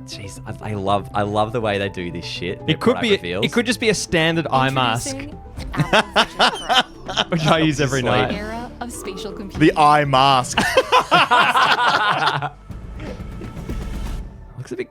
Jeez, I love the way they do this shit. It could just be a standard eye mask, Apple Vision Pro, which I use every the night. era of spatial computing. The eye mask.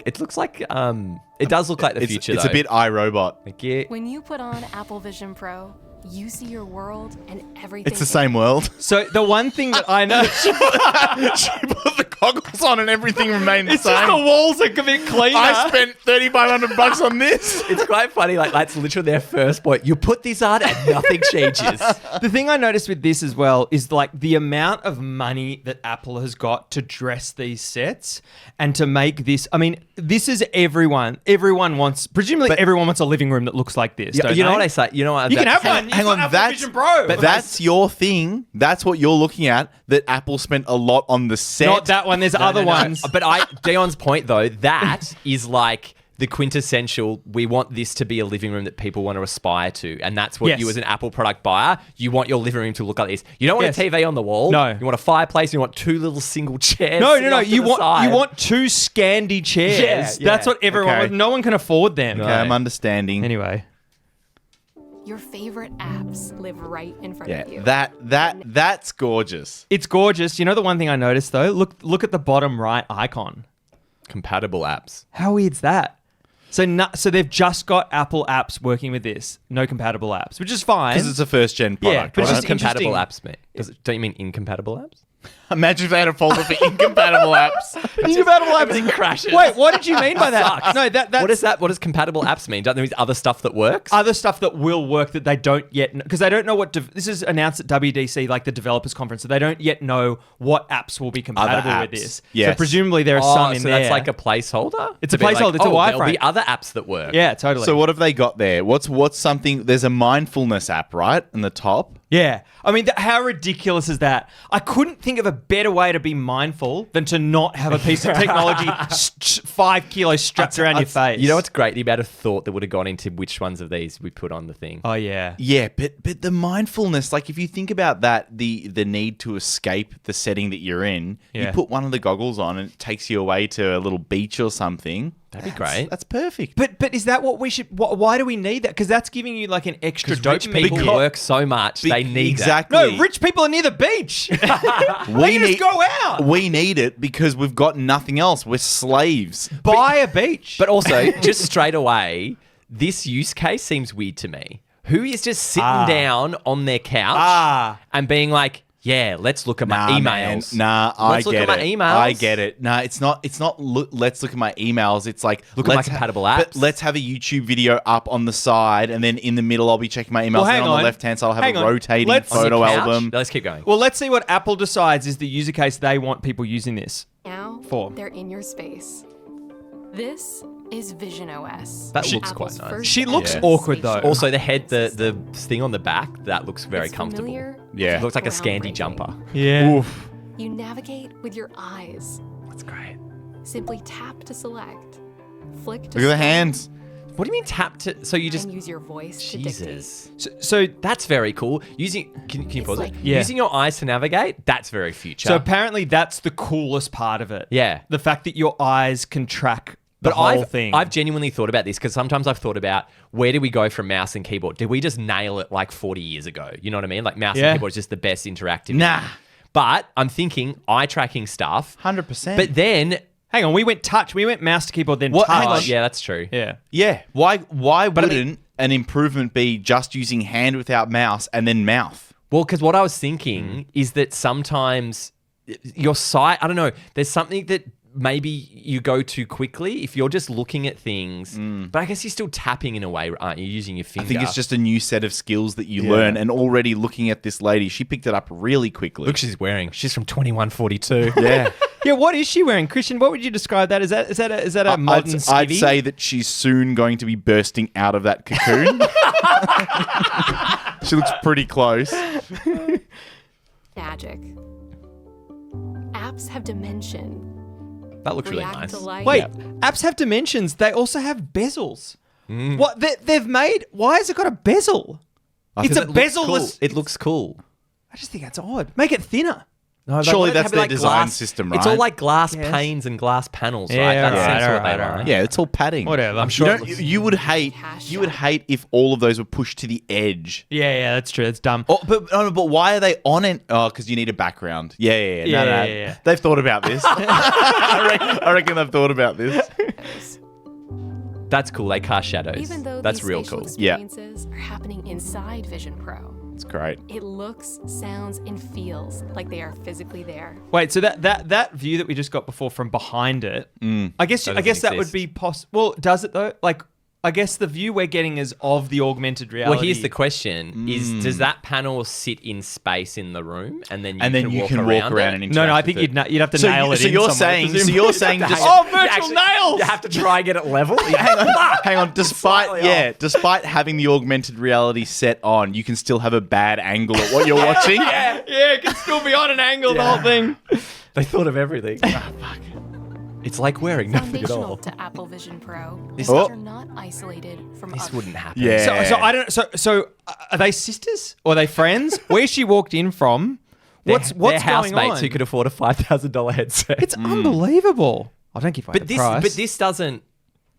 It looks like it does look like the future. It's a bit iRobot. Like, yeah. When you put on Apple Vision Pro, you see your world and everything. It's the same world. So the one thing that I know, She put the goggles on and everything remained the it's just the same. walls are a bit cleaner. I spent $3,500 on this. It's quite funny. Like that's literally their first point. You put this on and nothing changes. The thing I noticed with this as well is like the amount of money that Apple has got to dress these sets and to make this. I mean, this is everyone. Everyone wants, presumably everyone wants a living room that looks like this. Don't You know they? what I say? You know what? You can have one. Hang on, Vision Pro. But that's your thing. That's what you're looking at. That Apple spent a lot on the set. Not that one. There's other ones. But Dion's point though, that is like the quintessential. We want this to be a living room that people want to aspire to, and that's what you as an Apple product buyer, you want your living room to look like this. You don't want a TV on the wall. No. You want a fireplace. You want two little single chairs. No. You You want two Scandi chairs. Yeah. That's what everyone. Okay. No one can afford them. Okay, I'm understanding. Anyway. Your favorite apps live right in front of you. That's gorgeous. It's gorgeous. You know the one thing I noticed though? Look at the bottom right icon. compatible apps. How weird's that? So they've just got Apple apps working with this. No compatible apps, which is fine. Because it's a first gen product. Yeah, but What it's does just compatible interesting. apps mean? Don't you mean incompatible apps? Imagine if they had a folder for incompatible apps. Incompatible apps. Everything crashes. Wait, what did you mean by that? Sucks. No, that's What is that? What does compatible apps mean? Don't there mean other stuff that works? other stuff that will work that they don't yet because they don't know what this is announced at WDC, like the developers conference, so they don't yet know what apps will be compatible with apps. this. Yes. So presumably there are some in so there. that's like a placeholder. It's a To be placeholder, it's a There'll wireframe. be other apps that work. Yeah, totally. So what have they got there? What's something? There's a mindfulness app, right, in the top. Yeah. I mean, how ridiculous is that? I couldn't think of a better way to be mindful than to not have a piece of technology 5 kilos strapped around your face. You know what's great? The amount of thought that would have gone into which ones of these we put on the thing. Oh, yeah. Yeah, but the mindfulness, like if you think about that, the need to escape the setting that you're in, Yeah. you put one of the goggles on and it takes you away to a little beach or something. That'd be great. That's perfect. But is that what we should... Why do we need that? Because that's giving you like an extra Rich dopamine. people work so much, they need exactly. No, rich people are near the beach. They can just go out. We need it because we've got nothing else. We're slaves. Buy a beach. But also, just straight away, this use case seems weird to me. Who is just sitting down on their couch and being like, yeah, let's look at my emails. Let's look at my emails. I get it. Nah, it's not. Let's look at my emails. It's like Look at my let's compatible but apps. let's have a YouTube video up on the side, and then in the middle, I'll be checking my emails. Well, and hang on on. the left hand side, I'll have Hang a on. rotating Let's- On your photo couch? album. Let's keep going. Well, let's see what Apple decides is the user case they want people using this. Now, For. they're in your space. This is Vision OS. That looks Apple's quite nice. first She looks ever awkward, though. spatial Also, the head, system. the thing on the back, that looks very It's comfortable. familiar, Yeah. It looks like a Scandi groundbreaking. jumper. Yeah. Oof. You navigate with your eyes. That's great. Simply tap to select, flick to Look at the start, hands. What do you mean tap to? So you just and use your voice to dictate. Jesus. So That's very cool. Using can you It's pause like- it? Yeah. Using your eyes to navigate, that's very future. So apparently that's the coolest part of it. Yeah. The fact that your eyes can track the whole I've, thing. I've genuinely thought about this because sometimes I've thought about where did we go from mouse and keyboard? Did we just nail it like 40 years ago? You know what I mean? Like mouse Yeah. and keyboard is just the best interactive. Nah. But I'm thinking eye tracking stuff. 100%. But then, Hang on, we went touch. We went mouse to keyboard, then What- touch. hang on. yeah, that's true. Yeah. Yeah. Why I mean- wouldn't an improvement be just using hand without mouse and then mouth? Well, because what I was thinking is that sometimes your sight, I don't know, there's something that maybe you go too quickly if you're just looking at things. But I guess you're still tapping in a way, aren't you? Using your finger. I think it's just a new set of skills that you learn. And already looking at this lady, she picked it up really quickly. Look, she's wearing. She's from 2142. yeah. Yeah, what is she wearing? Christian, what would you describe that? Is that a modern I'd skivvy? say that she's soon going to be bursting out of that cocoon. She looks pretty close. Magic. Apps have dimension. That looks really React nice. to light. Wait, apps have dimensions. They also have bezels. What they've made? Why has it got a bezel? It's a It looks bezel-less. cool. It looks cool. I just think that's odd. Make it thinner. No, they Surely want it to that's be their design glass- system, It's all right? like glass Yes. panes and glass panels, Yeah, right? That right, seems what right, they right. like. Yeah, it's all padding. Whatever. I'm sure. You, it don't, looks- you would hate. Cash You would shop. hate if all of those were pushed to the edge. Yeah, that's true. It's dumb. Oh, but why are they on it? Oh, because you need a background. Yeah. Yeah. They've thought about this. I reckon they've thought about this. That's cool. They cast shadows. Even though That's these real facial cool. experiences are happening inside Vision Pro, It's great. it looks, sounds, and feels like they are physically there. Wait, so that view that we just got before from behind it, I guess That that doesn't would exist. be possible. Well, does it though? Like, I guess the view we're getting is of the augmented reality. Well, here's the question: does that panel sit in space in the room, and then you can walk around and it? interact No, I with think it. you'd have to So nail it. so in you're somewhere, saying presumably. just Oh, virtual You actually- nails! You have to try and get it level. hang on. Slightly Despite having the augmented reality set on, you can still have a bad angle at what you're watching. yeah, it can still be on an angle. The whole thing. They thought of everything. It's like wearing nothing at Foundational all. to Apple Vision Pro, This- these Oh. are not isolated from This other. wouldn't happen. Yeah. So I don't. So are they sisters or are they friends? Where she walked in from? What's They're going housemates on? who could afford a $5,000 headset. It's unbelievable. I don't give a but price.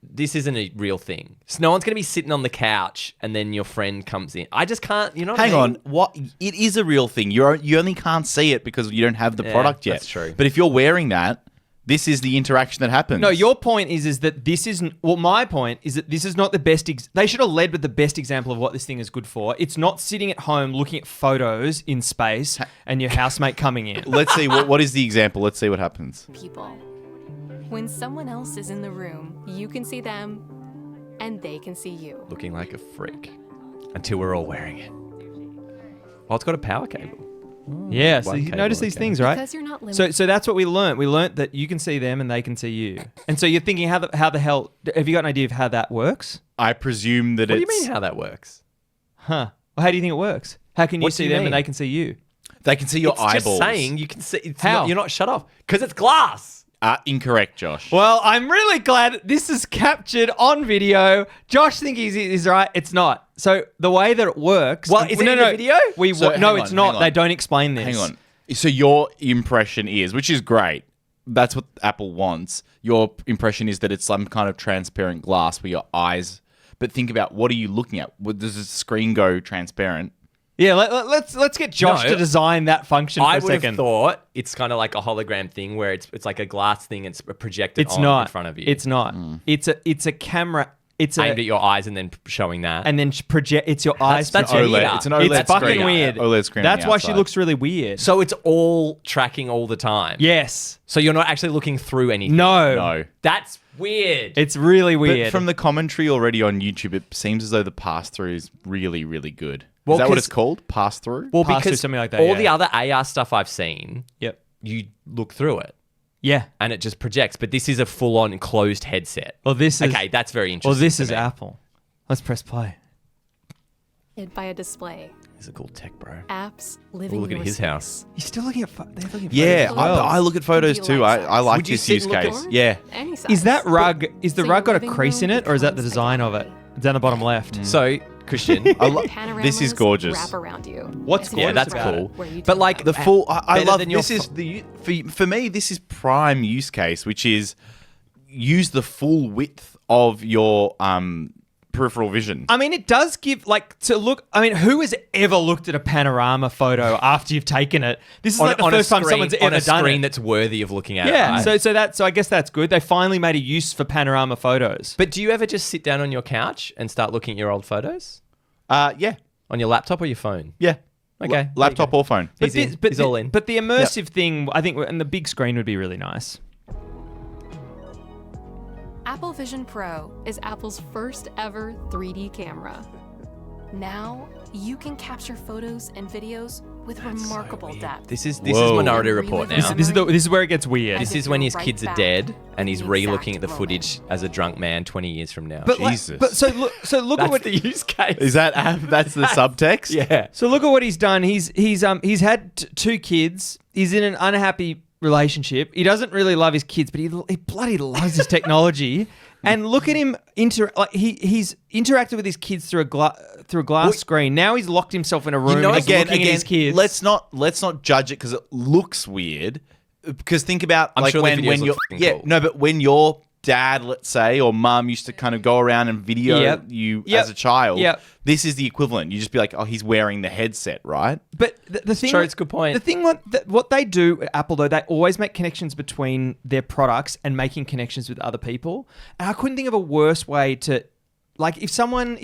this isn't a real thing. So no one's going to be sitting on the couch and then your friend comes in. I just can't, you know what Hang I on, mean? what? It is a real thing. You only can't see it because you don't have the Yeah, product yet. that's true. But if you're wearing that, this is the interaction that happens. No, your point is that this isn't. Well, my point is that this is not the best. They should have led with the best example of what this thing is good for. It's not sitting at home looking at photos in space and your housemate coming in. Let's see what is the example. Let's see what happens. people. When someone else is in the room, you can see them, and they can see you. Looking like a freak until we're all wearing it. Oh, it's got a power cable. Yeah, so One you cable, notice these okay. things, right? Because you're not limited. So that's what we learnt. We learnt that you can see them and they can see you. And so you're thinking, how the hell? Have you got an idea of how that works? I presume that What do it's you mean how that works? Huh? Well, how do you think it works? How can you What do see you them mean? and they can see you? they can see your It's eyeballs. just saying you can see. It's How? Not, you're not shut off because it's glass. Incorrect, Josh. Well, I'm really glad this is captured on video. Josh thinks he's right. It's not. So the way that it works. Well, is it in the video? So, no, hang it's on, not. hang on. They don't explain this. Hang on. So your impression is, which is great. That's what Apple wants. Your impression is that it's some kind of transparent glass where your eyes. But think about, what are you looking at? Does the screen go transparent? Yeah, let's get Josh No. to design that function for I a would have second. thought it's kind of like a hologram thing where it's like a glass thing and it's projected It's on not in front of you. It's not. It's a camera. It's aimed a at your eyes and then showing that. and then project. It's your eyes. that's project- weird. OLED. It's an OLED It's fucking screen. weird. OLED screen on That's the why she outside. looks really weird. so it's all tracking all the time. Yes. So you're not actually looking through anything. No. That's weird. It's really But weird. from the commentary already on YouTube, it seems as though the pass-through is really, really good. Well, is that what 'cause- it's called? Pass-through? well, pass through because something like that, all yeah. the other AR stuff I've seen, Yep. you look through it Yeah. and it just projects. But this is a full-on closed headset. Well, this is Okay, that's very Well, interesting. this to is me. Apple. Let's press play. by a display. It's a cool tech, bro. Apps living Look at your his space. house. You're still looking at. They're looking at Yeah, photos as well. I look at photos Could be too. life I like Would you this sit use and look at- case. Yeah. Any size. Is that rug? Is the So rug got your a living crease in room it, or is that the becomes a design of it? gallery. It's down the bottom left. So, Christian, This is Panoramas gorgeous. Wrap around you. What's As if yeah, you're that's about cool. where you But take like them. The full, I better love than your this is the for me. This is prime use case, which is use the full width of your peripheral vision. I mean, it does give like to look. I mean, who has ever looked at a panorama photo after you've taken it? This is like the first time someone's on ever a done screen it. that's worthy of looking at. Yeah, right? so I guess that's good. They finally made a use for panorama photos. But do you ever just sit down on your couch and start looking at your old photos Yeah, on your laptop or your phone? yeah. Okay, Laptop or phone. He's in. He's all in. But the immersive thing, I think, and the big screen would be really nice. Apple Vision Pro is Apple's first ever 3D camera. Now, you can capture photos and videos with remarkable depth. This is Whoa. Minority Report now. Relive This is where it gets weird. As This if is when you're his right kids are back dead and he's in the re-looking at exact the footage as a drunk man 20 years from now. But like- Jesus. but so look at That's what the use case. Is that that's the subtext? Yeah. So look at what he's done. He's had two kids. He's in an unhappy relationship. He doesn't really love his kids, but he bloody loves his technology. And look at him he's interacted with his kids through a glass screen. Now he's locked himself in a room and he's looking at his kids. Let's not judge it because it looks weird. Because think about I'm like sure when you're cool. no, but when your dad, let's say, or mum used to kind of go around and video you as a child. Yep. This is the equivalent. You just be like, oh, he's wearing the headset, right? But the thing, true, it's a good point. The thing, what they do at Apple though, they always make connections between their products and making connections with other people. And I couldn't think of a worse way to. Like if someone's,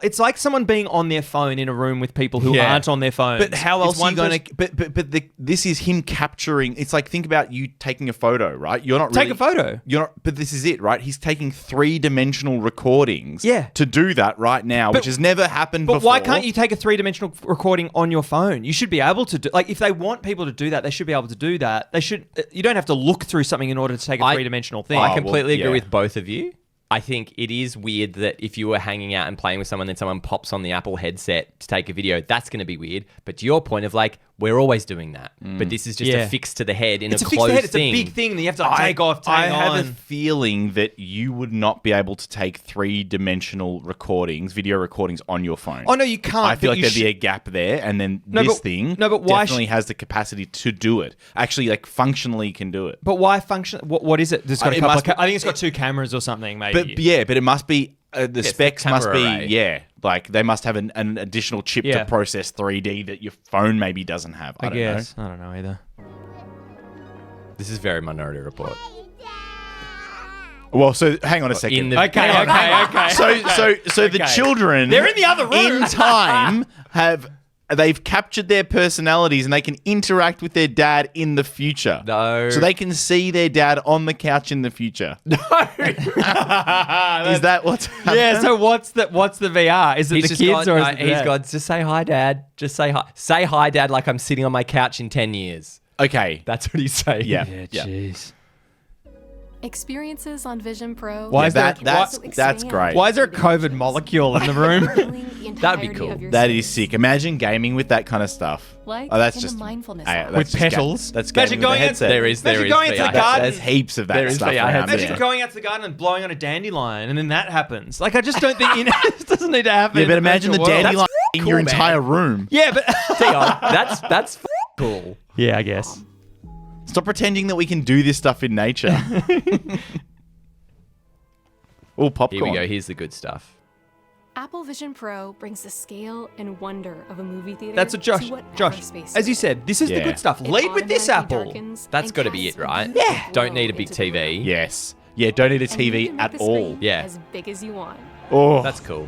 it's like someone being on their phone in a room with people who aren't on their phones. But how else are you going to? This is him capturing. It's like think about you taking a photo, right? You're not take a photo. You're not. But this is it, right? He's taking 3-dimensional recordings. Yeah. To do that right now, which has never happened before. But why can't you take a 3-dimensional recording on your phone? You should be able to do. Like if they want people to do that, they should be able to do that. They should. You don't have to look through something in order to take a 3-dimensional thing. I completely agree with both of you. I think it is weird that if you were hanging out and playing with someone, then someone pops on the Apple headset to take a video, that's going to be weird. But to your point of like, we're always doing that. But this is just a fix to the head in a closed thing. It's a big thing that you have to take off, I have a feeling that you would not be able to take 3-dimensional recordings, video recordings on your phone. Oh, no, you can't. I feel like there'd be a gap there, and then this thing definitely has the capacity to do it. Actually, like functionally can do it. But why function? What is it? It's got I think it's got 2 cameras or something, maybe. But it must be the specs must be array. like they must have an additional chip to process 3D that your phone maybe doesn't have. I don't know. I don't know either. This is very Minority Report. Well, so hang on a second. Okay. So the children, they're in the other room. In time they've captured their personalities and they can interact with their dad in the future. No. So they can see their dad on the couch in the future. No. Is that what's happening? Yeah, so what's the VR? Is it the kids or is it the he's dad? gone, just say hi, Dad. Just say hi. Say hi, Dad, like I'm sitting on my couch in 10 years. Okay. That's what he's saying. Yeah. Jeez. Experiences on Vision Pro. Why is that's expand great. Why is there a COVID molecule in the room? That'd be cool. That is sick. Imagine gaming with that kind of stuff. Like that's in just the mindfulness Hey, app. that's With just petals. That's Imagine gaming with going a headset. There is going into the VR. garden. There's heaps of that is stuff VR around headsets. Imagine there. going out to the garden and blowing on a dandelion, and then that happens. Like I just don't think it doesn't need to happen. Yeah, but imagine the dandelion in cool, your man. entire room. Yeah, but That's cool. yeah, I guess. Stop pretending that we can do this stuff in nature. Oh, popcorn. Here we go. Here's the good stuff. Apple Vision Pro brings the scale and wonder of a movie theater. That's what Josh. to whatever Josh, space as you you're said, this is the Yeah. good stuff. in. It Lead with this automatically Apple. darkens That's and got to be casts it, a right? beautiful Don't need a world big into the TV. Yes. Yeah, don't need a And you TV can make at the all. screen Yeah. as big as you want. Oh, That's cool.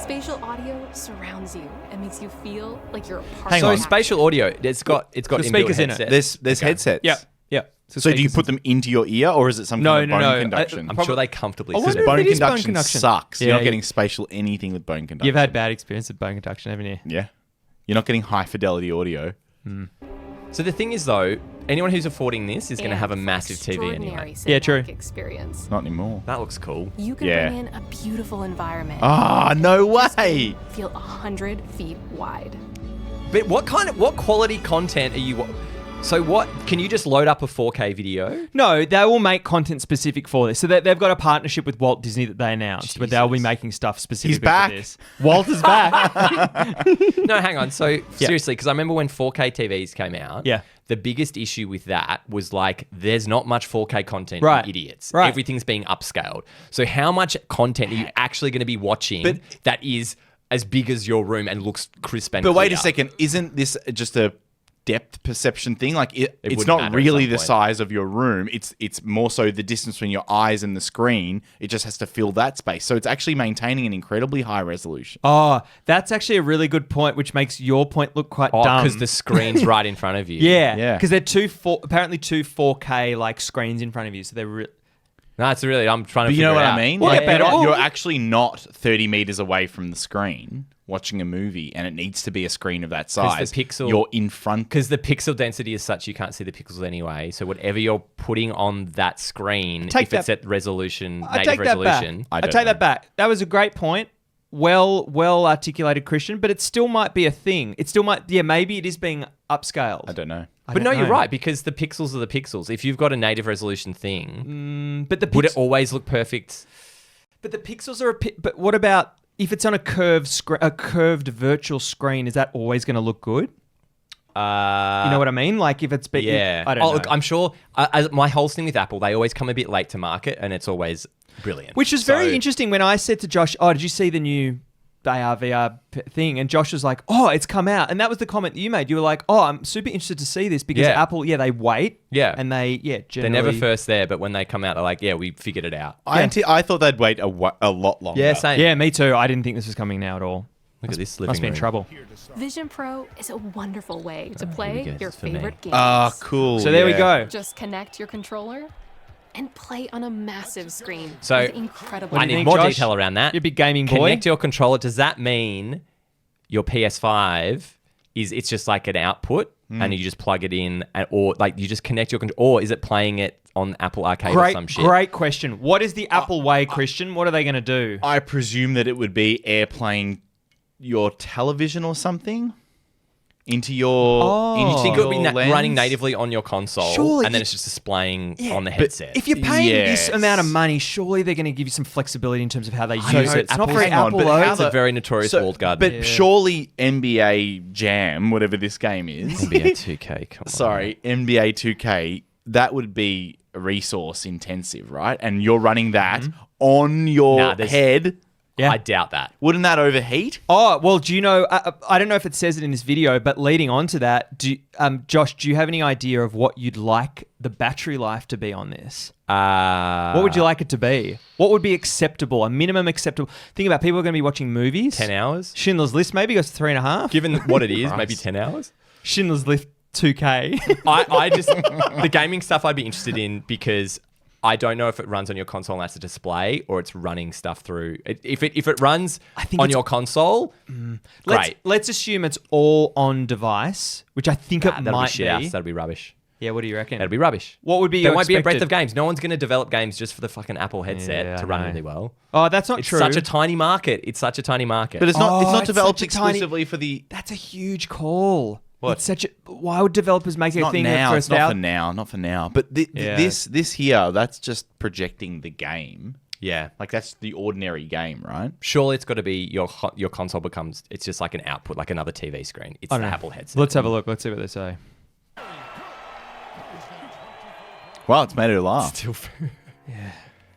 Spatial audio surrounds you and makes you feel like you're a part Hang of So on. the spatial audio, it's got inbuilt speakers in it. headsets. there's headsets. Yep. So do you put them into your ear, or is it some kind of bone conduction? I'm sure they comfortably I sit wonder there. if Bone it is bone conduction conduction. sucks. Yeah, You're not yeah. getting spatial anything with bone conduction. You've had bad experience with bone conduction, haven't you? Yeah. You're not getting high fidelity audio. So the thing is, though, anyone who's affording this is going to And have a for massive TV extraordinary anyway. Yeah, true. cinematic Experience. Not anymore. That looks cool. You can Yeah. bring in a beautiful environment. Ah, no way. Feel 100 feet wide. But what quality content are you? So what? Can you just load up a 4K video? No, they will make content specific for this. So they've got a partnership with Walt Disney that they announced, but they'll be Jesus. making stuff specifically He's back. for this. Walt is back. No, hang on. So seriously, because I remember when 4K TVs came out. Yeah. The biggest issue with that was like, there's not much 4K content, Right. you idiots. Right. Everything's being upscaled. So how much content are you actually going to be watching that is as big as your room and looks crisp and But wait a clear? second. Isn't this just a depth perception thing? Like it's wouldn't not matter at really some the point. size of your room. It's more so the distance between your eyes and the screen. It just has to fill that space. So it's actually maintaining an incredibly high resolution. Oh, that's actually a really good point, which makes your point look quite dumb. because the screen's right in front of you. yeah, Yeah. because they're apparently two 4K like screens in front of you, so they're No, it's really, I'm trying to But you figure know what it I out. mean? Well, Like, yeah, yeah. you're actually not 30 meters away from the screen watching a movie, and it needs to be a screen of that 'Cause size. the pixel- you're in front. Because the pixel density is such, you can't see the pixels anyway. So whatever you're putting on that screen, Take if it's that- at resolution, I native take that back. resolution. I I don't take know. that back. That was a great point. Well articulated, Christian, but it still might be a thing. It still might, maybe it is being upscaled. I don't know. But no, you're right, because the pixels are the pixels. If you've got a native resolution thing, But the would it always look perfect? But the pixels are but what about if it's on a curved virtual screen? Is that always going to look good? You know what I mean? Like if it's big, Yeah. I don't know. Look, I'm sure. My whole thing with Apple, they always come a bit late to market, and it's always brilliant. Which is very interesting. When I said to Josh, "Oh, did you see the new AR VR thing?" And Josh was like, "Oh, it's come out." And that was the comment that you made. You were like, "Oh, I'm super interested to see this because Apple, they wait, and they they're generally never first there, but when they come out, they're like, "Yeah, we figured it out." I thought they'd wait a lot longer. Yeah, same. Yeah, me too. I didn't think this was coming now at all. Look at this living Must be in room. trouble. Vision Pro is a wonderful way to play go. your This is for me. favorite games. Ah, cool. So there we go. Just connect your controller and play on a massive screen So, with incredible. I do you need think, more Josh? detail around that. You're a big gaming boy. Connect your controller. Does that mean your PS5 it's just like an output and you just plug it in, or like you just connect your controller, or is it playing it on Apple Arcade or some shit? Great question. What is the Apple way, Christian? What are they going to do? I presume that it would be airplaying your television or something into your. You think it would be lens? running natively on your console, Surely and then it- it's just displaying on the headset? If you're paying this Yes. amount of money, surely they're going to give you some flexibility in terms of how they use know, it. It's not Apple's- very hang on, Apple but though. how It's a very notorious walled garden. But surely NBA Jam, whatever this game is, NBA 2K, come on. sorry, NBA 2K, that would be resource intensive, right? And you're running that on your Nah, there's- head. Yeah. I doubt that. Wouldn't that overheat? Oh, well, do you know, I don't know if it says it in this video, but leading on to that, Josh, do you have any idea of what you'd like the battery life to be on this? What would you like it to be? What would be acceptable, a minimum acceptable? Think about people are going to be watching movies. 10 hours? Schindler's List maybe goes 3.5. Given what it is, maybe 10 hours? Schindler's List 2K. I just the gaming stuff I'd be interested in because I don't know if it runs on your console and that's a display or it's running stuff through. If it runs think on it's- your console, great. Let's assume it's all on device, which I think it That'll be might shit be. house. That'll be rubbish. Yeah, what do you reckon? That'll be rubbish. What would be There your won't be a breadth expected- of games. No one's going to develop games just for the fucking Apple headset Yeah, to I run know. really well. Oh, that's not It's true. such a tiny market. It's such a tiny market. But it's not. It's Oh, not it's developed such a tiny- exclusively for the. That's a huge call. What? It's such a. Why would developers make a Not thing now. for It's not for out? now. Not for now. But Yeah. this here, that's just projecting the game. yeah. Like that's the ordinary game, right? Surely it's got to be your console becomes, it's just like an output, like another TV screen. It's I the don't know. Apple headset. Let's have a look. Let's see what they say. Wow, it's made it laugh. Still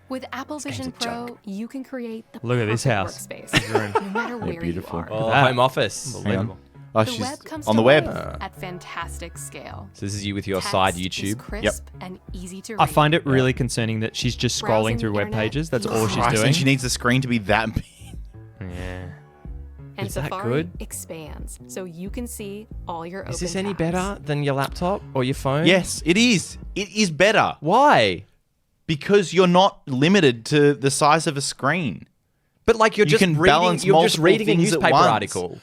With Apple Vision Pro, you can create the Look at this perfect house. workspace, no matter where beautiful. you are. Oh, that. home office. Hang on. Oh, The she's web comes on to the web. life at fantastic scale. So this is you with your Text side is YouTube. crisp and easy to read. I find it really concerning that she's just scrolling Browsing through the web internet, pages. That's you all she's Christ, doing. and she needs the screen to be that big. Yeah. And Is that Safari good? expands, so you can see all your Is this open any tabs. better than your laptop or your phone? Yes, it is. It is better Why? because you're not limited to the size of a screen. But like you're You just can reading, balance you're just multiple reading a things at newspaper once. article.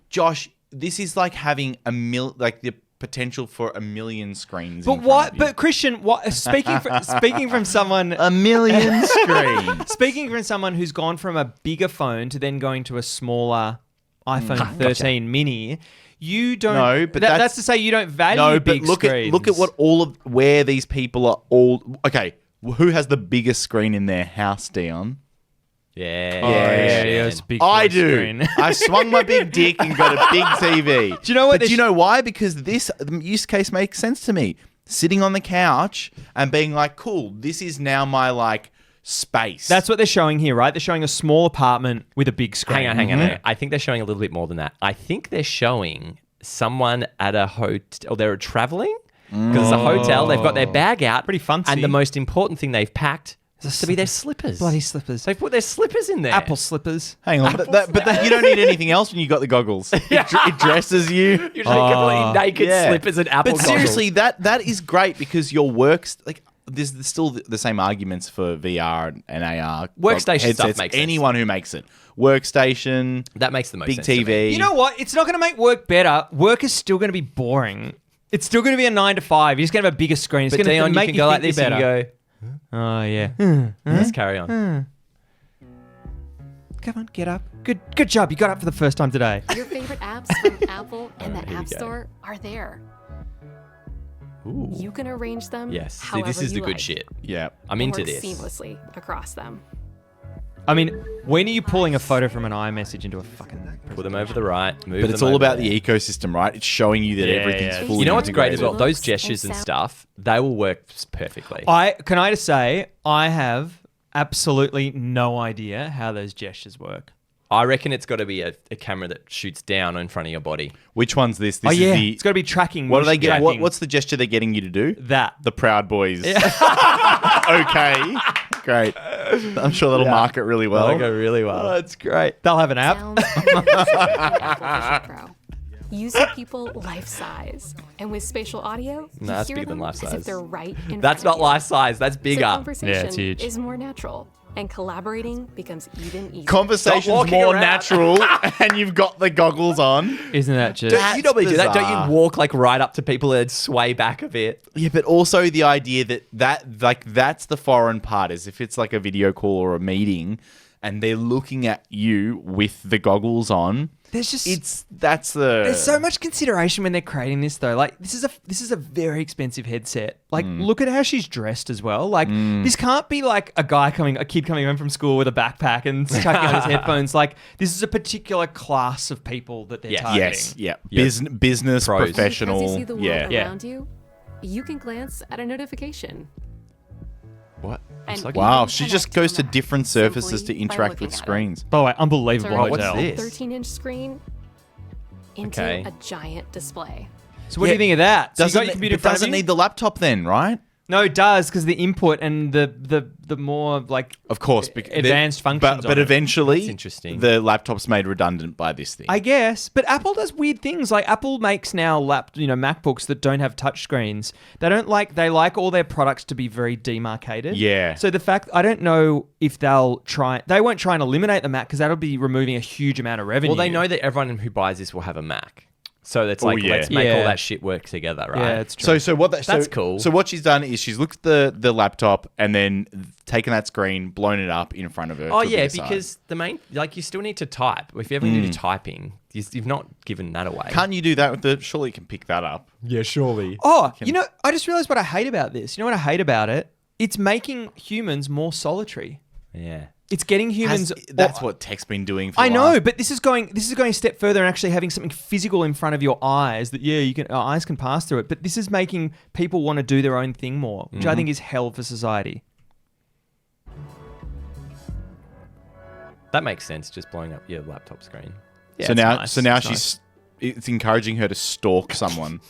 Josh, this is like having like the potential for a million screens. But in front what? of you. But Christian, what? Speaking from someone, a million screens. speaking from someone who's gone from a bigger phone to then going to a smaller iPhone 13 mini, you don't. No, but that's that's- to say you don't value No, but big look screens. at what where these people are all. Okay, who has the biggest screen in their house, Dion? Yeah. Oh, yeah, man. it's big I boy do. screen. I swung my big dick and got a big TV. Do you know what But they do you know why? Because the use case makes sense to me. Sitting on the couch and being like, "Cool, this is now my like space." That's what they're showing here, right? They're showing a small apartment with a big screen. Hang on. I think they're showing a little bit more than that. I think they're showing someone at a hotel. They're traveling because it's a hotel. They've got their bag out. Pretty fancy. And the most important thing they've packed is to be their slippers. Bloody slippers. They've put their slippers in there. Apple slippers. Hang on, but you don't need anything else when you got the goggles. It dresses you. You're just completely naked Yeah. slippers and Apple But seriously, that is great because your works like there's still the same arguments for VR and AR. Workstation stuff headsets, makes sense. anyone who makes it. Workstation, That makes the most big sense to me. TV. You know what? It's not going to make work better. Work is still going to be boring. It's still going to be a 9 to 5. You're just going to have a bigger screen. It's But going to Dion, you make can go like this better. and you go, Oh yeah. let's carry on. Come on, get up. Good job. You got up for the first time today. Your favorite apps from Apple and the here we App go. Store are there. Ooh. You can arrange them Yes. See, however this is the you good like, shit. Yeah. I'm and into work this. seamlessly across them. I mean, when are you pulling a photo from an iMessage into a fucking... Put them over the right. Move But it's them all over about there. the ecosystem, right? It's showing you that everything's fully You know what's great as well? integrated. Those gestures and stuff, they will work perfectly. Can I just say, I have absolutely no idea how those gestures work. I reckon it's got to be a camera that shoots down in front of your body. Which one's this? This is the... It's got to be tracking. What do they motion get? tracking. What's the gesture they're getting you to do? That? The Proud Boys. Okay. Great. I'm sure that'll market really well. That'll go really well. Oh, that's great. They'll have an app. Sounds Apple Vision Pro. Using people life size, and with spatial audio, you that's hear bigger than them life as size. if they're right in That's front not of you. life size. That's So bigger. conversation it's huge. is more natural, and collaborating becomes even easier. Conversation's Stop walking more around. natural, and you've got the goggles on. Isn't that just... You normally do that. Don't bizarre. you walk like right up to people and sway back a bit? Yeah, but also the idea that's the foreign part is if it's like a video call or a meeting, and they're looking at you with the goggles on. There's just... There's so much consideration when they're creating this, though. Like, this is a very expensive headset. Like, look at how she's dressed as well. Like, this can't be like a kid coming home from school with a backpack and chucking on his headphones. Like, this is a particular class of people that they're targeting. Yes, yeah. Yep. Business, Pros. professional. As you see the world Yeah. around you, you can glance at a notification. What? And like- you Wow, can she connect just goes to Mac different surfaces simply to by interact looking with at it. screens. By the way, unbelievable Turn what's hotel. this? 13-inch screen into Okay. a giant display. So what do you think of that? So you got your computer in front of doesn't you? need the laptop then, right? No, it does, because the input and the more like Of course, advanced functions But on it. eventually, That's interesting. the laptop's made redundant by this thing. I guess, but Apple does weird things. Like Apple makes now MacBooks that don't have touch screens. They like all their products to be very demarcated. Yeah. So the fact I don't know if they won't try and eliminate the Mac because that'll be removing a huge amount of revenue. Well, they know that everyone who buys this will have a Mac. So it's like, yeah. let's make Yeah. all that shit work together, right? Yeah, it's true. That's cool. So what she's done is she's looked at the laptop and then taken that screen, blown it up in front of her. Oh, to a yeah, bigger size. because the main, like, you still need to type. If you ever do typing, you've not given that away. Can't you do that with the? Surely you can pick that up. Yeah, surely. Oh, I just realized what I hate about this. You know what I hate about it? It's making humans more solitary. Yeah. It's getting humans. That's what tech's been doing. For I the know, last- but this is going a step further and actually having something physical in front of your eyes that our eyes can pass through it. But this is making people want to do their own thing more, which I think is hell for society. That makes sense, just blowing up your laptop screen. Yeah, so it's now, nice. so now It's she's it's encouraging her to stalk someone.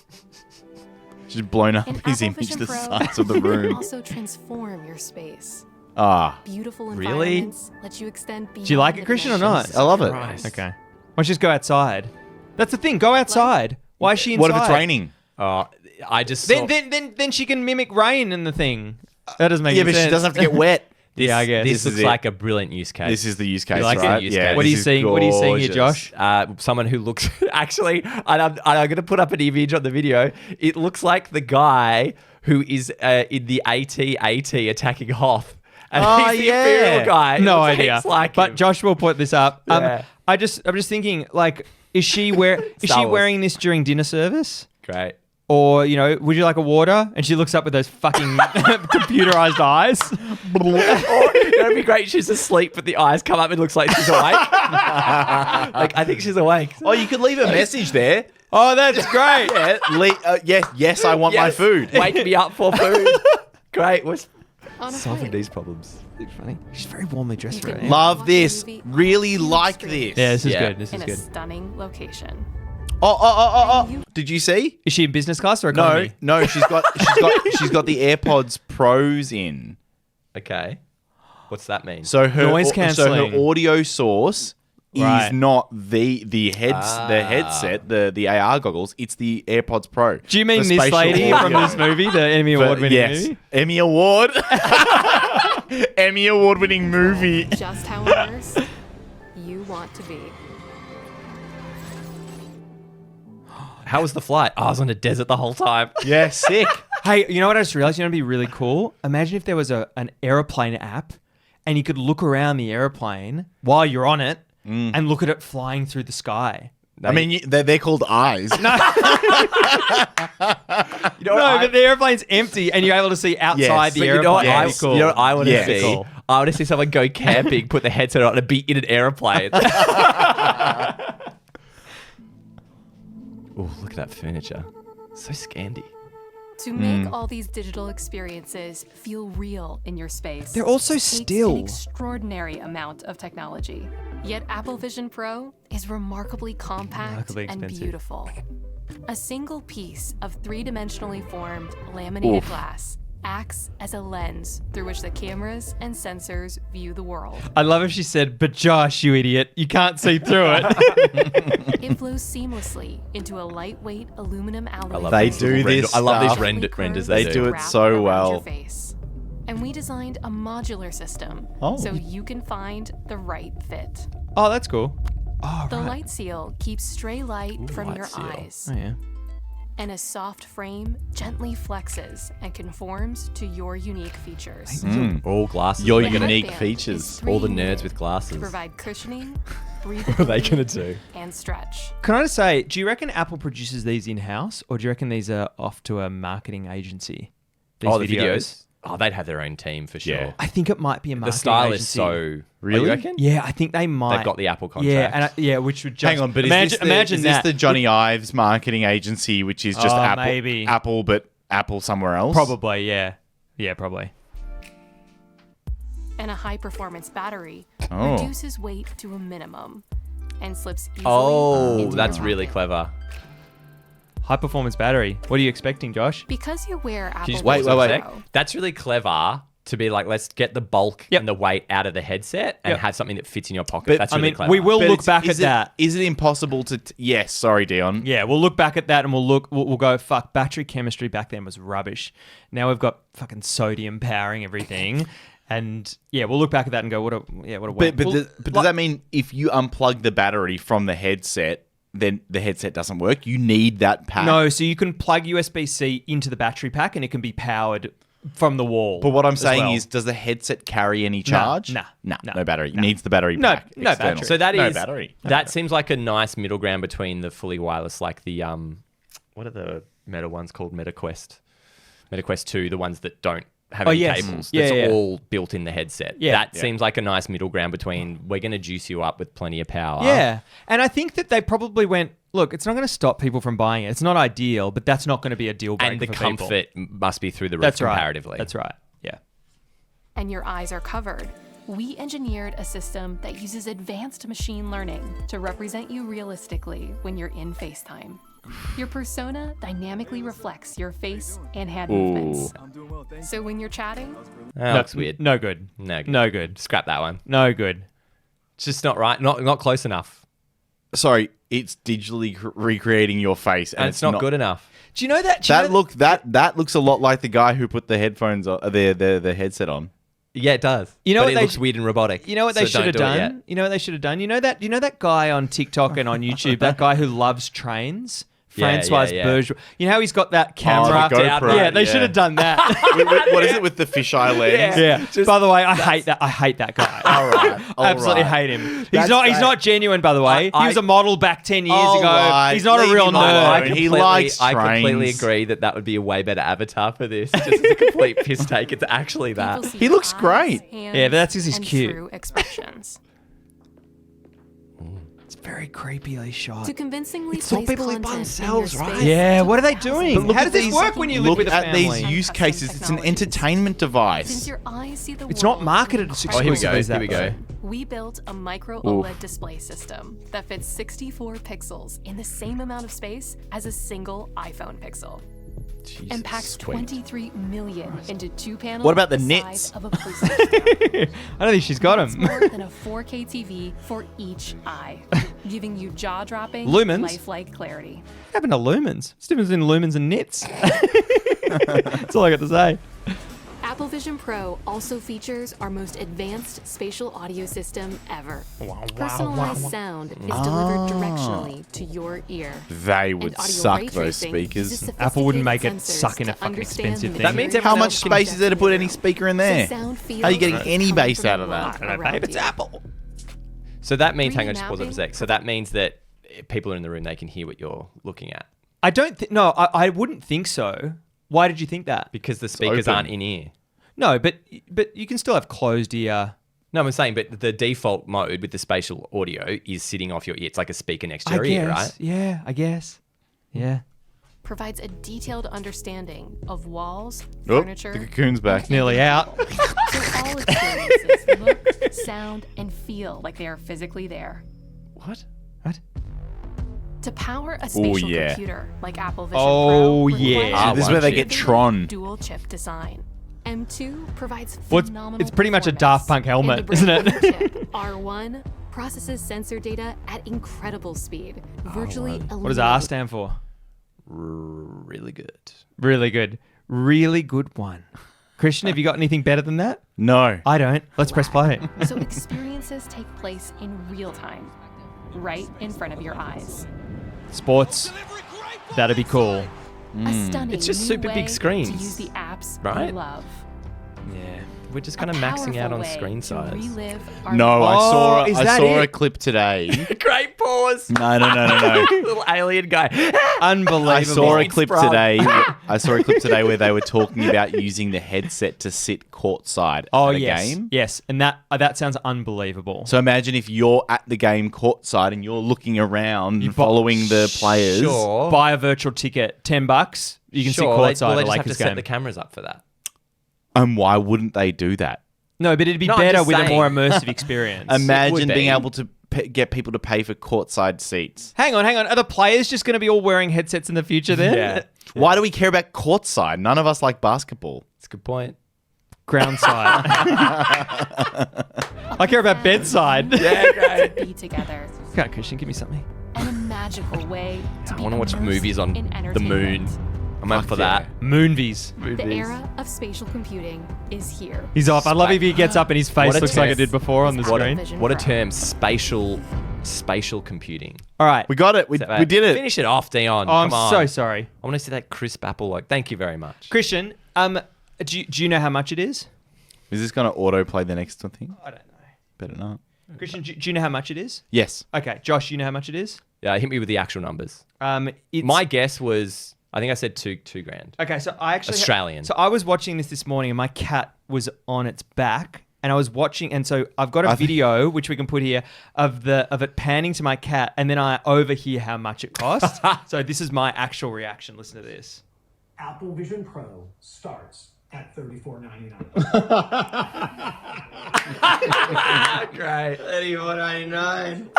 She's blown up And his Apple image Vision the Pro size of the can room. also transform your space. Ah, Beautiful Really? environments let you extend beyond Do you like the it, Christian, or not? dimensions. I love it. Christ. Okay. Why don't you just go outside? That's the thing. Go outside. Why is she inside? what if it's raining? I just saw... Then she can mimic rain in the thing. That doesn't make Yeah, any but sense. she doesn't have to get wet. Yeah, I guess. This This is looks it. like a brilliant use case. This is the use case, like right? the use Yeah, case. What are you this is seeing? What are you seeing here, gorgeous. Josh? Someone who looks... Actually, I'm going to put up an image on the video. It looks like the guy who is in the AT-AT attacking Hoth. And Oh, he's the yeah. Imperial guy. No It idea. looks like But him. Josh will put this up. Yeah. I'm just thinking, like, is she Star Wars. wearing this during dinner service? Great. Or, would you like a water? And she looks up with those fucking computerized eyes. That'd be great. She's asleep, but the eyes come up and looks like she's awake. Like, I think she's awake. Oh, you could leave a message there. Oh, that's great. Yes, I want my Yes. food. Wake me up for food. Great. We're On a solving plane. these problems. Funny. She's very warmly dressed You for can it. Love watch a this. movie on Really huge like screen this. Yeah, this is Yeah. good. This in is a good. stunning location. Oh. Did you see? Is she in business class or No, economy? no. She's got the AirPods Pros in. Okay. What's that mean? So her Noise So cancelling. her audio source Right. is not the headset, the AR goggles. It's the AirPods Pro. Do you mean For this spatial lady from audio. this movie, the Emmy But Award-winning yes, movie? Emmy Award. Emmy Award-winning movie. Just how immersed you want to be. How was the flight? I was on a desert the whole time. Yeah, sick. Hey, you know what I just realized? It'd be really cool. Imagine if there was an aeroplane app and you could look around the aeroplane while you're on it and look at it flying through the sky. I mean, they're called eyes. You know what No, but the airplane's empty and you're able to see outside Yes. the But airplane. you know what? Yes. You know what I want to Yeah. see? Cool. I want to see someone go camping, put the headset on, and be in an aeroplane. Oh, look at that furniture. So Scandi. To make all these digital experiences feel real in your space, They're also takes still. an extraordinary amount of technology. Yet Apple Vision Pro is remarkably compact Remarkably and expensive. beautiful. A single piece of three-dimensionally formed laminated glass acts as a lens through which the cameras and sensors view the world. I love if she said, "But Josh, you idiot, you can't see through it." It flows seamlessly into a lightweight aluminum alloy. love They these do little this I love these stuff. renders They do it wrapped so around well. your face. And we designed a modular system so you can find the right fit. Oh, that's cool. Oh, The right. light seal keeps stray light from light your seal. eyes, Oh, yeah. and a soft frame gently flexes and conforms to your unique features. All glasses. Your The unique headband features. is All the 3D nerds with to glasses. provide cushioning, What are they breathability, going to do? and stretch. Can I just say, do you reckon Apple produces these in-house, or do you reckon these are off to a marketing agency? These Oh, the videos? Oh, they'd have their own team for sure. Yeah. I think it might be a The marketing style agency. is so... Really? Oh, you reckon? Yeah, I think they might. They've got the Apple contract. Yeah, and which would just Hang on, but imagine is that. this the Johnny Ives marketing agency, which is just Oh, Apple, maybe. Apple, but Apple somewhere else? Probably, yeah. Yeah, probably. And a high-performance battery Oh. reduces weight to a minimum and slips easily Oh, into that's your really pocket. clever. High performance battery. What are you expecting, Josh? Because you wear Apple Just Wait, Vision wait, wait. Pro, That's really clever to be like, let's get the bulk Yep. and the weight out of the headset and Yep. have something that fits in your pocket. But, That's I really mean, clever. we will But look it's- back at is it- that. Is it impossible to... Yes, sorry, Dion. Yeah, we'll look back at that and we'll go, fuck, battery chemistry back then was rubbish. Now we've got fucking sodium powering everything. And yeah, we'll look back at that and go, what a waste. But, Well, does that mean if you unplug the battery from the headset, then the headset doesn't work? You need that pack? no, so you can plug USB-C into the battery pack and it can be powered from the wall. But what I'm as saying well. is, does the headset carry any charge? nah, no battery. It needs the battery No, pack. no external. battery. So that No is battery. that seems like a nice middle ground between the fully wireless, like the what are the Meta ones called? MetaQuest 2, the ones that don't have any yes. cables. Yeah, That's yeah. all built in the headset. Yeah. That Yeah. seems like a nice middle ground between we're going to juice you up with plenty of power. Yeah. And I think that they probably went, look, it's not going to stop people from buying it. It's not ideal, but that's not going to be a deal breaker And the for people. comfort must be through the roof That's right. comparatively. That's right. Yeah. and your eyes are covered, we engineered a system that uses advanced machine learning to represent you realistically when you're in FaceTime. Your persona dynamically reflects your face and hand movements. So when you're chatting, That looks weird. No good. No good. No good. Scrap that one. No good. It's just not right. Not close enough. Sorry, it's digitally recreating your face, And it's not good enough. Do you know that? Do you know That looks a lot like the guy who put the headphones on, the headset on. Yeah, it does. You know but what it they looks sh- weird and robotic. You know what they so should have don't do it yet. done? You know what they should have done? You know that guy on TikTok and on YouTube, that guy who loves trains? Yeah, Francois yeah. Bourgeois. You know how he's got that camera? the GoPro, Yeah, they yeah. should have done that. What is it with the fisheye lens? Yeah. By the way, I hate that. I hate that guy. All right. I absolutely hate him. He's That's not. He's great. not genuine. By the way, I- he was a model back 10 years All ago. right, He's not a leave real him alone. nerd. He likes I completely trains. agree that would be a way better avatar for this. Just as a complete piss take. It's actually that. people see He looks eyes, great. hands, Yeah, but that's 'cause he's and cute. true expressions. It's very creepily shot. To convincely It's all place people live by content in themselves, your right? space Yeah, took what are they thousands doing? of How does hours. this work when you live Look with a at family? these use cases. It's an Technologies. entertainment Since device. your eyes see the It's not world marketed in as Oh, here we exclusive go. as that, Here we go. though. We built a micro OLED display system that fits 64 pixels in the same amount of space as a single iPhone pixel Jesus, and packs sweet. 23 million into two panels. What about the size nits? of a postage stamp. I don't think she's got It's him. more than a 4K TV for each eye, giving you jaw-dropping, Lumens? lifelike clarity. What happened to lumens? What's the difference in lumens and nits? That's all I got to say. Apple Vision Pro also features our most advanced spatial audio system ever. Personalized sound is delivered directionally to your ear. They And would audio suck ray those tracing uses speakers. Apple wouldn't sophisticated make it sensors suck in a to fucking understand expensive the thing. That means material How everyone much else space is there to put any speaker in there? So sound feels How are you getting like any it's bass coming out of from that? a I don't know, around babe. It's you. Apple. So that means, 3D hang on, just pause it for a mapping sec. So that means that if people are in the room, they can hear what you're looking at I don't think. No, I wouldn't think so. Why did you think that? because the speakers open. aren't in ear. No, but you can still have closed ear. No, I'm saying, but the default mode with the spatial audio is sitting off your ear. It's like a speaker next to your ear, right? Yeah, I guess. Yeah. Provides a detailed understanding of walls, Oh, furniture. the cocoon's back. Nearly out. So all experiences look, sound, and feel like they are physically there. What? What? To power a spatial yeah. computer like Apple Vision Oh, Pro yeah. requires This is where they a get Tron. dual chip design. M2 provides Well, phenomenal it's pretty much a performance, Daft Punk helmet, and the isn't it? brand new chip, R1 processes sensor data at incredible speed, virtually What does R stand for? Really good. Really good. Really good one. Christian, have you got anything better than that? No. I don't. Let's press play. So experiences take place in real time, right in front of your eyes. Sports. That'd be cool. A stunning It's just new super big way screens, to use the apps right? you love. Yeah. We're just kind of maxing out on screen size. No, I saw is I that saw a it? clip today. Great pause. No. Little alien guy. Unbelievable. I saw a Thanks, clip bro. today. I saw a clip today where they were talking about using the headset to sit courtside Oh, at a yes. game. Yes. And that sounds unbelievable. So imagine if you're at the game courtside and you're looking around and following the players. Sure. Buy a virtual ticket, $10. You can Sure. sit courtside They at a just have to Lakers set game. the cameras up for that. And why wouldn't they do that? No, but it'd be No, I'm better just with a saying. more immersive experience. Imagine be. being able to get people to pay for courtside seats. Hang on. Are the players just going to be all wearing headsets in the future then? Yeah. Why do we care about courtside? None of us like basketball. That's a good point. Ground side. I care about bedside. To be together Come on, Christian, give me something. in a magical way. To I be want to watch immersed movies on in the moon. entertainment. I'm up for that. Moonvies. The era of spatial computing is here. He's off. I love if he gets up and his face What a looks like it test. did before on the What a screen. vision. What a Pro. term. Spatial computing. All right. We got it. We did it. Finish it off, Dion. Oh, I'm Come on. so sorry. I want to see that crisp Apple logo. Thank you very much. Christian, do you know how much it is? Is this going to autoplay the next thing? I don't know. Better not. Christian, do you know how much it is? Yes. Okay. Josh, you know how much it is? Yeah, hit me with the actual numbers. It's, My guess was, I think I said two grand. Okay, so I actually Australian. So I was watching this morning, and my cat was on its back, and I was watching, and so I've got a video which we can put here of it panning to my cat, and then I overhear how much it cost. So this is my actual reaction. Listen to this. Apple Vision Pro starts at $34.99. Great. $34.99.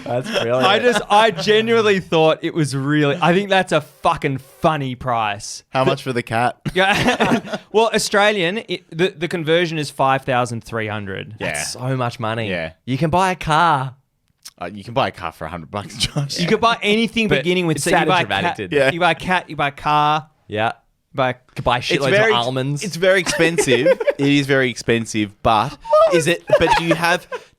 That's brilliant. I genuinely thought it was really. I think that's a fucking funny price. How much for the cat? Yeah. Well, Australian, the conversion is 5,300. Yeah. That's so much money. Yeah. You can buy a car. You can buy a car for $100, Josh. You could buy anything But beginning with it C. You sounded buy a dramatic, cat, didn't it? Yeah. you buy a cat, you buy a car, Yeah. you buy You can buy shitloads of almonds. It's very expensive. It is very expensive, but is it? But do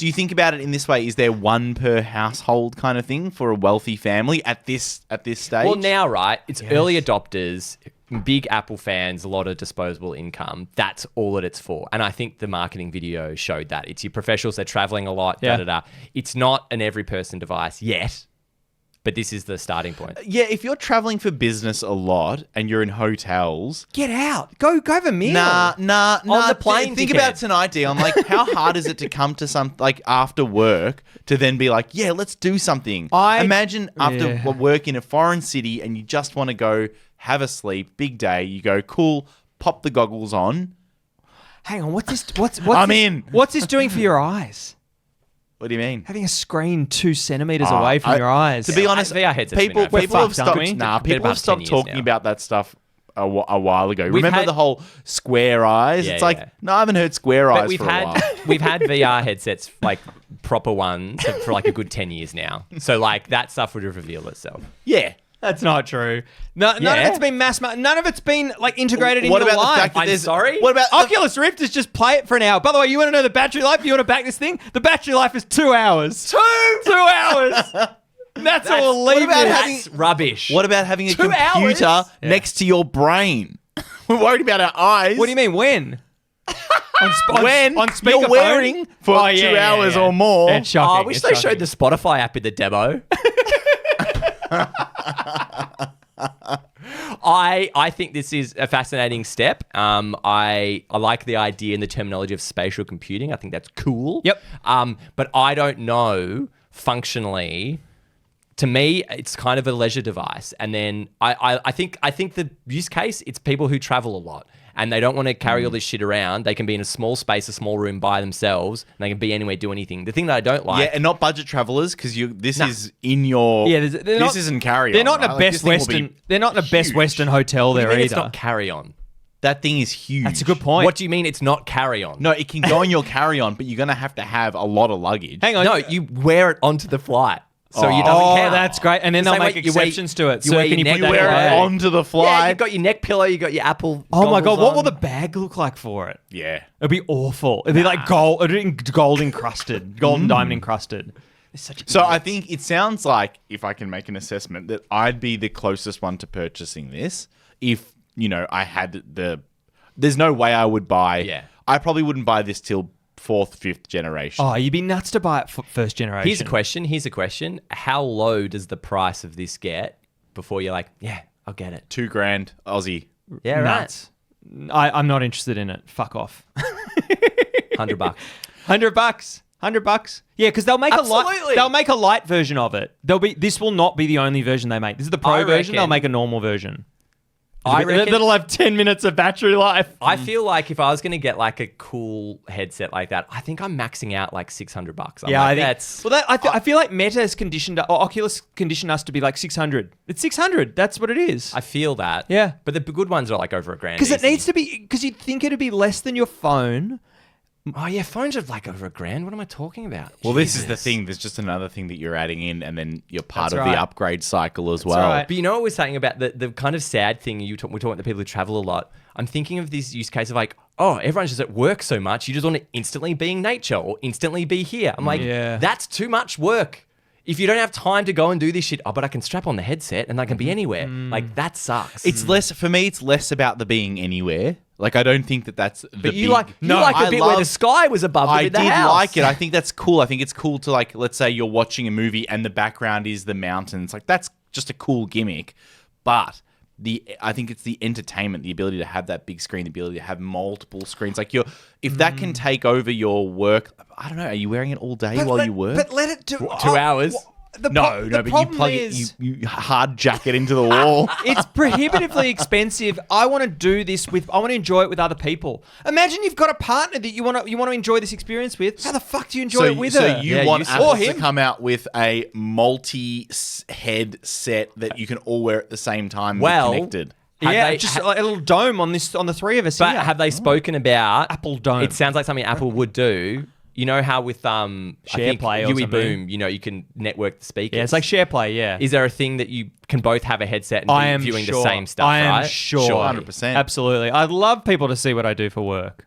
you think about it in this way? Is there one per household kind of thing for a wealthy family at this stage? Well, now, right, it's early adopters, big Apple fans, a lot of disposable income. That's all that it's for. And I think the marketing video showed that. It's your professionals, they're traveling a lot, Yeah. da-da-da. It's not an every person device yet, but this is the starting point. yeah, if you're traveling for business a lot and you're in hotels, get out, go have a meal. Nah. On the plane, Think dickhead. about tonight, Dion. Like, how hard is it to come to some after work to then be like, yeah, let's do something. Imagine after work in a foreign city and you just want to go have a sleep, big day. You go, cool, pop the goggles on. Hang on, what's this? What's I'm this, in. What's this doing for your eyes? What do you mean? Having a screen 2 centimeters away from your eyes. To be honest, VR headsets people have been people out. have We're stopped. fucked, aren't we? Nah, Been people about have stopped 10 years talking now. about that stuff a while ago. Remember had- the whole square eyes? Yeah, It's like, yeah. no, I haven't heard square But eyes we've for a while. we've had VR headsets, like proper ones, for like a good 10 years now. So like that stuff would have revealed itself. Yeah. That's not true. None of Yeah. it's been none of it's been like integrated in What your about the life. fact that I'm there's sorry? What about the- Oculus Rift is just play it for an hour. By the way, you want to know the battery life? You want to back this thing? The battery life is 2 hours. 2 hours. That's all we'll leave about it. having- That's rubbish. What about having a 2 computer hours? next to your brain? We're worried about our eyes. What do you mean? When? When on you're speakerphone? wearing for Oh, 2 hours or more. It's Oh, shocking. I wish It's they shocking. showed the Spotify app in the demo. I think this is a fascinating step. I like the idea and the terminology of spatial computing. I think that's cool. Yep. But I don't know functionally. To me, it's kind of a leisure device. And then I think the use case, it's people who travel a lot and they don't want to carry all this shit around. They can be in a small space, a small room by themselves, and they can be anywhere, do anything. The thing that I don't like... Yeah, and not budget travelers, because is in your... Yeah, this isn't carry-on. They're not in right? a Like, best this thing will be Western. They're not in a best huge. Western hotel there It's either. not carry-on. That thing is huge. That's a good point. What do you mean it's not carry-on? No, it can go in your carry-on, but you're going to have a lot of luggage. Hang on. No, you wear it onto the flight. So you doesn't Oh, count. that's great. And then The they'll same make way you wear- exceptions to it. you So wear can you your put neck that Wear it away? onto the Yeah, fly. you've got your neck pillow, you got your Apple Oh my goggles God, what on. will the bag look like for it? Yeah. It'd be awful. It'd be like gold. It'd be gold encrusted, gold and diamond encrusted. It's such a So I think it sounds like, if I can make an assessment, that I'd be the closest one to purchasing this if, I had the... There's no way I would buy... Yeah. I probably wouldn't buy this till 4th, 5th generation. Oh, you'd be nuts to buy it for first generation. Here's a question. How low does the price of this get before you're like, yeah, I'll get it? $2,000 Aussie. Yeah, right. Nuts. I'm not interested in it. Fuck off. $100. $100. $100. Yeah, because they'll make Absolutely. They'll make a light version of it. This will not be the only version they make. This is the pro I version. They'll reckon- make a normal version. I reckon- That'll have 10 minutes of battery life. I feel like if I was going to get like a cool headset like that, I think I'm maxing out like $600. Yeah, I I think think that's... Well, I feel like Meta has conditioned, or Oculus conditioned us to be like 600. It's 600. That's what it is. I feel that. Yeah. But the good ones are like over $1,000. Because it easy. needs to be. Because you'd think it'd be less than your phone. Oh yeah, phones are like over $1,000. What am I talking about? Well, this is the Jesus. thing. There's just another thing that you're adding in, and then you're part That's of right. the upgrade cycle as well. right. But you know what we're saying about the kind of sad thing we're talking about the people who travel a lot. I'm thinking of this use case of like, oh, everyone's just at work so much, you just want to instantly be in nature or instantly be here. I'm like, Yeah. that's too much work. If you don't have time to go and do this shit, but I can strap on the headset and I can be anywhere. Like, that sucks. It's less for me. It's less about the being anywhere. Like, I don't think that's. but you like a bit where the sky was above I the did house. like it. I think that's cool. I think it's cool to, like, let's say you're watching a movie and the background is the mountains. Like, that's just a cool gimmick. But I think it's the entertainment, the ability to have that big screen, the ability to have multiple screens. Like, if that can take over your work, I don't know. Are you wearing it all day while you work? But let it do 2 hours. No, but you plug it, you hard jack it into the wall. It's prohibitively expensive. I want to enjoy it with other people. Imagine you've got a partner that you want to enjoy this experience with. How the fuck do you enjoy it with her? you Yeah, want you- Apple or to him. come out with a multi-head set that you can all wear at the same time and Well, be connected. Have Yeah, they- just like a little dome on the three of us But here. have they spoken about Apple Dome. It sounds like something Apple would do. You know how with I think SharePlay or UE something? Boom, you can network the speakers. Yeah, it's like SharePlay, yeah. Is there a thing that you can both have a headset and I be am viewing sure. the same stuff? I am right? sure. Surely. 100%. Absolutely. I'd love people to see what I do for work.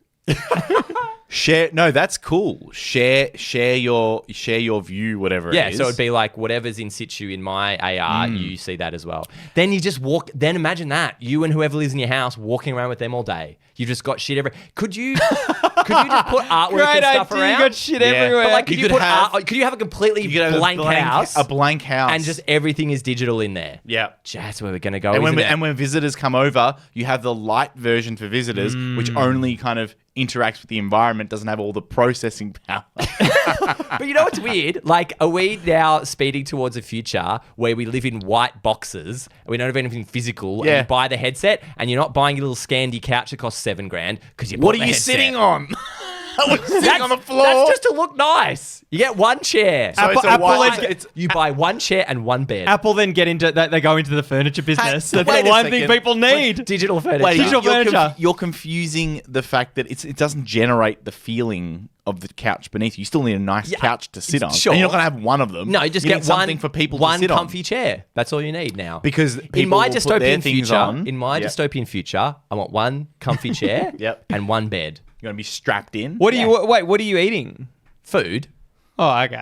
Share. No, that's cool. Share your view, whatever Yeah, it is. so it'd be like whatever's in situ in my AR, Mm. you see that as well. Then you just walk. Then imagine that you and whoever lives in your house walking around with them all day. You've just got shit everywhere. Could you just put artwork and stuff around? You got shit Yeah. everywhere. But like, could You you, could put have- could you have a completely You could have blank house a blank house, and just everything is digital in there? yeah. That's where we're gonna go. And isn't it? when visitors come over, you have the light version for visitors, which only kind of interacts with the environment, doesn't have all the processing power. But you know what's weird? Like, are we now speeding towards a future where we live in white boxes and we don't have anything physical and Yeah. you buy the headset and you're not buying a little Scandi couch that costs $7,000 because you What bought are the you headset. sitting on? I was sitting on the floor. That's just to look nice. You get one chair. So it's a Apple white- is- You buy one chair and one bed. Apple then get into that. They go into the furniture business. That's wait the a one thing second. people need. Digital furniture. Wait, Digital furniture. you're confusing the fact that it doesn't generate the feeling of the couch beneath you. You still need a nice Yeah, couch to sit on. sure. And you're not going to have one of them. No, you just You get need something one for people one to sit comfy on. chair. That's all you need now. Because in people my will put their dystopian things future, on. Yep. dystopian future, I want one comfy chair Yep. and one bed. You're going to be strapped in. What are you? Wait, what are you eating? Food. Oh, okay.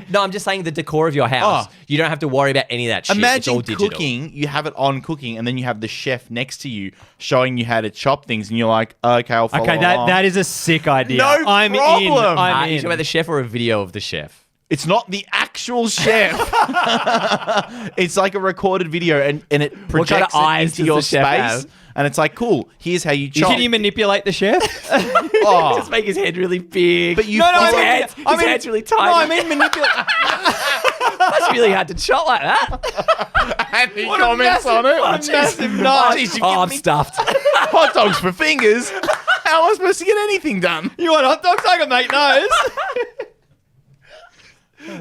No, I'm just saying the decor of your house. Oh. You don't have to worry about any of that shit. It's all Imagine digital. cooking, you have it on cooking, and then you have the chef next to you showing you how to chop things, and you're like, okay, I'll follow Okay, along. that is a sick idea. No I'm in. problem. I'm You in. talking about the chef or a video of the chef? It's not the actual chef. It's like a recorded video, and it What kind of projects eyes it into does your the chef space. have? And it's like, cool, here's how you chop. Can you manipulate the chef? Oh. Just make his head really big. But you No, his, I head, mean- his head's really tiny. No, I mean manipulate. That's really hard to chop like that. and he comments on it. What a massive Oh, knife. geez, I'm stuffed. Hot dogs for fingers. How am I supposed to get anything done? You want hot dogs? I can make those.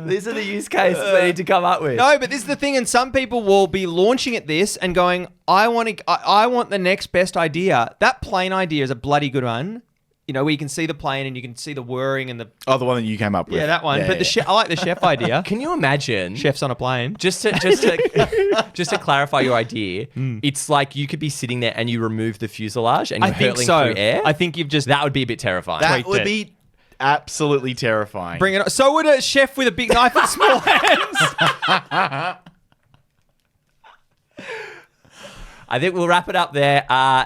These are the use cases they need to come up with. No, but this is the thing, and some people will be launching at this and going, I want the next best idea. That plane idea is a bloody good one. You know, where you can see the plane and you can see the whirring and the... Oh, the one that you came up with. Yeah, that one. But the chef, I like the chef idea. Can you imagine? Chefs on a plane. Just to just to clarify your idea, it's like you could be sitting there and you remove the fuselage and I you're think hurtling so. through air. I think you've just... That would be a bit terrifying. That tweaked would it. be absolutely terrifying. Bring it on. So would a chef with a big knife and small hands. I think we'll wrap it up there.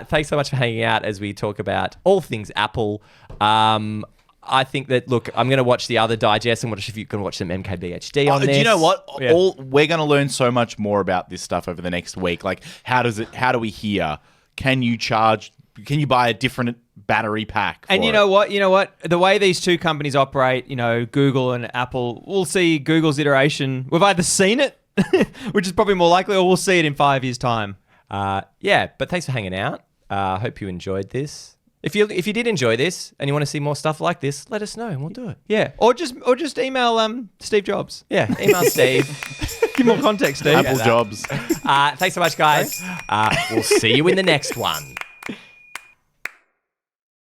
Thanks so much for hanging out as we talk about all things Apple. I think that, look, I'm going to watch the other digest and watch if you can watch some MKBHD on this. Do you know what? Yeah. We're going to learn so much more about this stuff over the next week. Like, how do we hear? Can you buy a different battery pack? And for you know what? The way these two companies operate, Google and Apple, we'll see Google's iteration. We've either seen it, which is probably more likely, or we'll see it in 5 years' time. Yeah, but thanks for hanging out. Hope you enjoyed this. If you did enjoy this and you want to see more stuff like this, let us know and we'll do it. Yeah, or just email Steve Jobs. Yeah, email Steve. Give more context, Steve. Apple jobs. Thanks so much, guys. We'll see you in the next one.